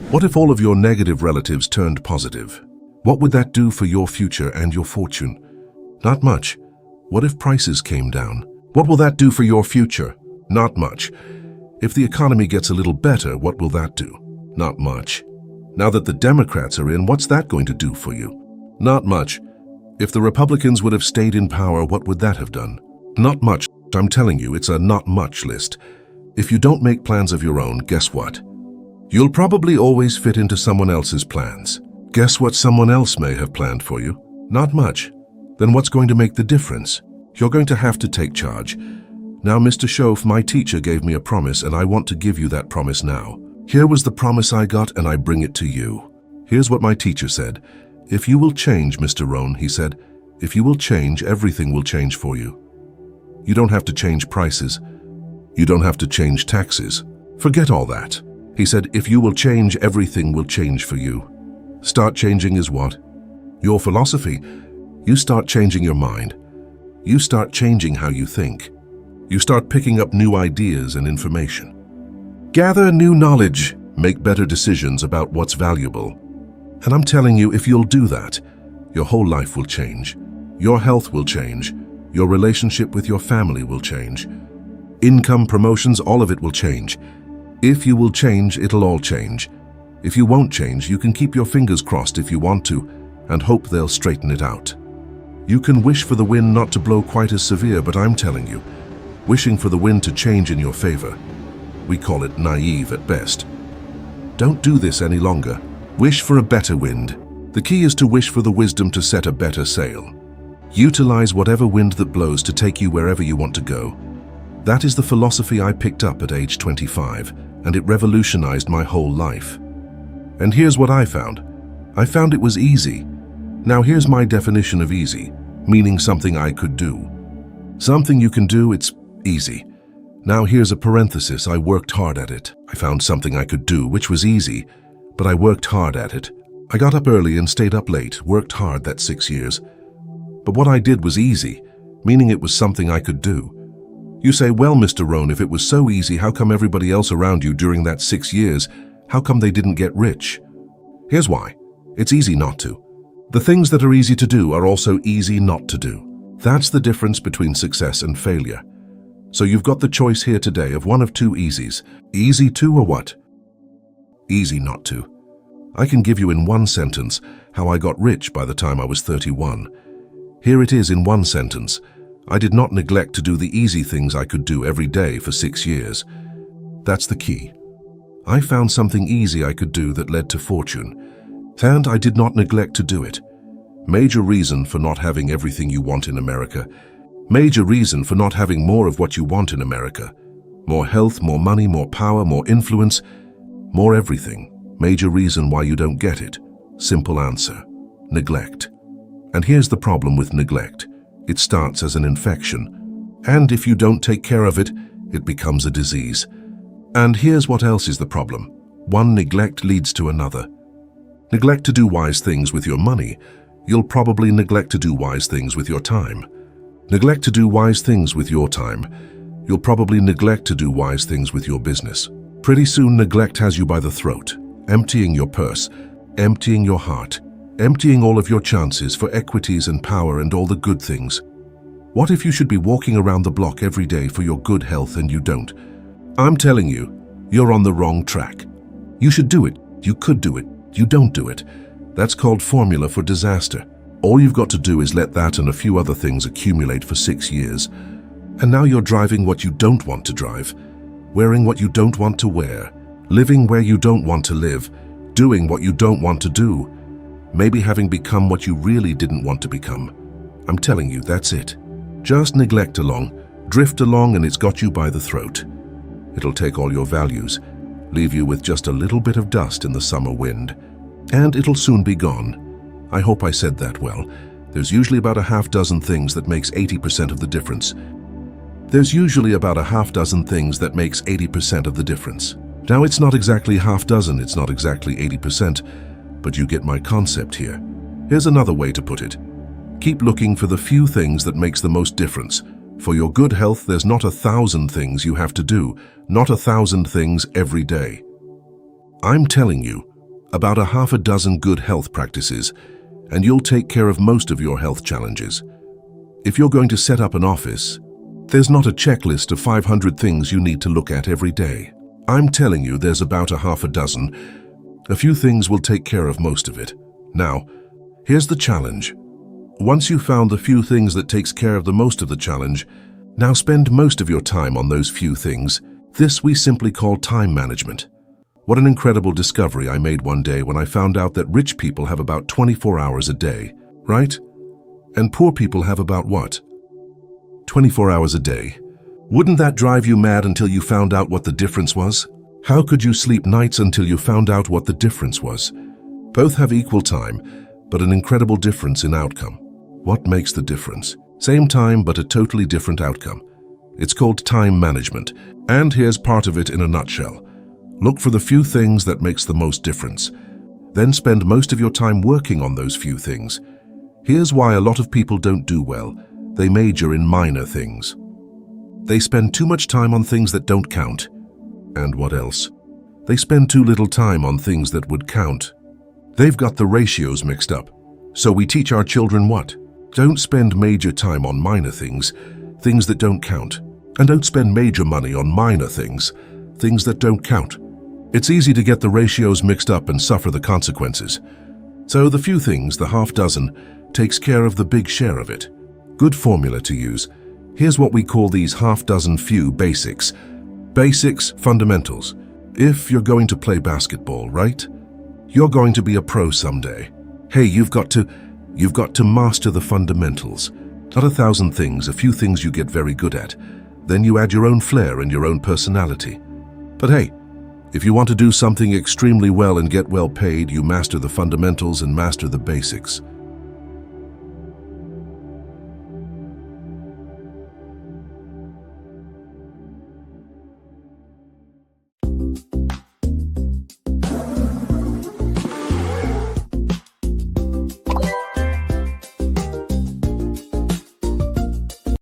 What if all of your negative relatives turned positive? What would that do for your future and your fortune? Not much. What if prices came down? What will that do for your future? Not much. If the economy gets a little better, what will that do? Not much. Now that the Democrats are in, what's that going to do for you? Not much. If the Republicans would have stayed in power, what would that have done? Not much. I'm telling you, it's a not much list. If you don't make plans of your own, guess what? You'll probably always fit into someone else's plans. Guess what someone else may have planned for you? Not much. Then what's going to make the difference? You're going to have to take charge. Now, Mr. Schoaf, my teacher gave me a promise, and I want to give you that promise now. Here was the promise I got, and I bring it to you. Here's what my teacher said. If you will change, Mr. Rohn, he said, if you will change, everything will change for you. You don't have to change prices. You don't have to change taxes. Forget all that. He said, if you will change, everything will change for you. Start changing is what? Your philosophy. You start changing your mind. You start changing how you think. You start picking up new ideas and information. Gather new knowledge. Make better decisions about what's valuable. And I'm telling you, if you'll do that, your whole life will change. Your health will change. Your relationship with your family will change. Income, promotions, all of it will change. If you will change, it'll all change. If you won't change, you can keep your fingers crossed if you want to, and hope they'll straighten it out. You can wish for the wind not to blow quite as severe, but I'm telling you, wishing for the wind to change in your favor. We call it naive at best. Don't do this any longer. Wish for a better wind. The key is to wish for the wisdom to set a better sail. Utilize whatever wind that blows to take you wherever you want to go. That is the philosophy I picked up at age 25, and it revolutionized my whole life. And here's what I found. I found it was easy. Now here's my definition of easy, meaning something I could do. Something you can do, it's easy. Now here's a parenthesis, I worked hard at it. I found something I could do, which was easy, but I worked hard at it. I got up early and stayed up late, worked hard that 6 years. But what I did was easy, meaning it was something I could do. You say, well, Mr. Rohn, if it was so easy, how come everybody else around you during that 6 years, how come they didn't get rich? Here's why. It's easy not to. The things that are easy to do are also easy not to do. That's the difference between success and failure. So you've got the choice here today of one of two easies. Easy to or what? Easy not to. I can give you in one sentence how I got rich by the time I was 31. Here it is in one sentence. I did not neglect to do the easy things I could do every day for 6 years. That's the key. I found something easy I could do that led to fortune, and I did not neglect to do it. Major reason for not having everything you want in America. Major reason for not having more of what you want in America. More health, more money, more power, more influence, more everything. Major reason why you don't get it. Simple answer. Neglect. And here's the problem with neglect. It starts as an infection. And if you don't take care of it, it becomes a disease. And here's what else is the problem. One neglect leads to another. Neglect to do wise things with your money. You'll probably neglect to do wise things with your time. Neglect to do wise things with your time. You'll probably neglect to do wise things with your business. Pretty soon neglect has you by the throat, emptying your purse, emptying your heart, emptying all of your chances for equities and power and all the good things. What if you should be walking around the block every day for your good health and you don't? I'm telling you, you're on the wrong track. You should do it. You could do it. You don't do it. That's called formula for disaster. All you've got to do is let that and a few other things accumulate for 6 years. And now you're driving what you don't want to drive, wearing what you don't want to wear, living where you don't want to live, doing what you don't want to do, maybe having become what you really didn't want to become. I'm telling you, that's it. Just neglect along, drift along, and it's got you by the throat. It'll take all your values, leave you with just a little bit of dust in the summer wind, and it'll soon be gone. I hope I said that well. There's usually about a half dozen things that makes 80% of the difference. There's usually about a half dozen things that makes 80% of the difference. Now, it's not exactly half dozen, it's not exactly 80%, but you get my concept here. Here's another way to put it. Keep looking for the few things that makes the most difference. For your good health, there's not 1,000 things you have to do, not 1,000 things every day. I'm telling you, about a half a dozen good health practices, and you'll take care of most of your health challenges. If you're going to set up an office, there's not a checklist of 500 things you need to look at every day. I'm telling you, there's about a half a dozen. A few things will take care of most of it. Now, here's the challenge. Once you've found the few things that takes care of the most of the challenge, now spend most of your time on those few things. This we simply call time management. What an incredible discovery I made one day when I found out that rich people have about 24 hours a day, right? And poor people have about what? 24 hours a day. Wouldn't that drive you mad until you found out what the difference was? How could you sleep nights until you found out what the difference was? Both have equal time, but an incredible difference in outcome. What makes the difference? Same time, but a totally different outcome. It's called time management, and here's part of it in a nutshell. Look for the few things that makes the most difference. Then spend most of your time working on those few things. Here's why a lot of people don't do well. They major in minor things. They spend too much time on things that don't count. And what else? They spend too little time on things that would count. They've got the ratios mixed up. So we teach our children what? Don't spend major time on minor things, things that don't count. And don't spend major money on minor things, things that don't count. It's easy to get the ratios mixed up and suffer the consequences. So the few things, the half dozen, takes care of the big share of it. Good formula to use. Here's what we call these half dozen few basics. Basics, fundamentals. If you're going to play basketball, right? You're going to be a pro someday. Hey, you've got to master the fundamentals. Not 1,000 things, a few things you get very good at. Then you add your own flair and your own personality. But hey, if you want to do something extremely well and get well paid, you master the fundamentals and master the basics.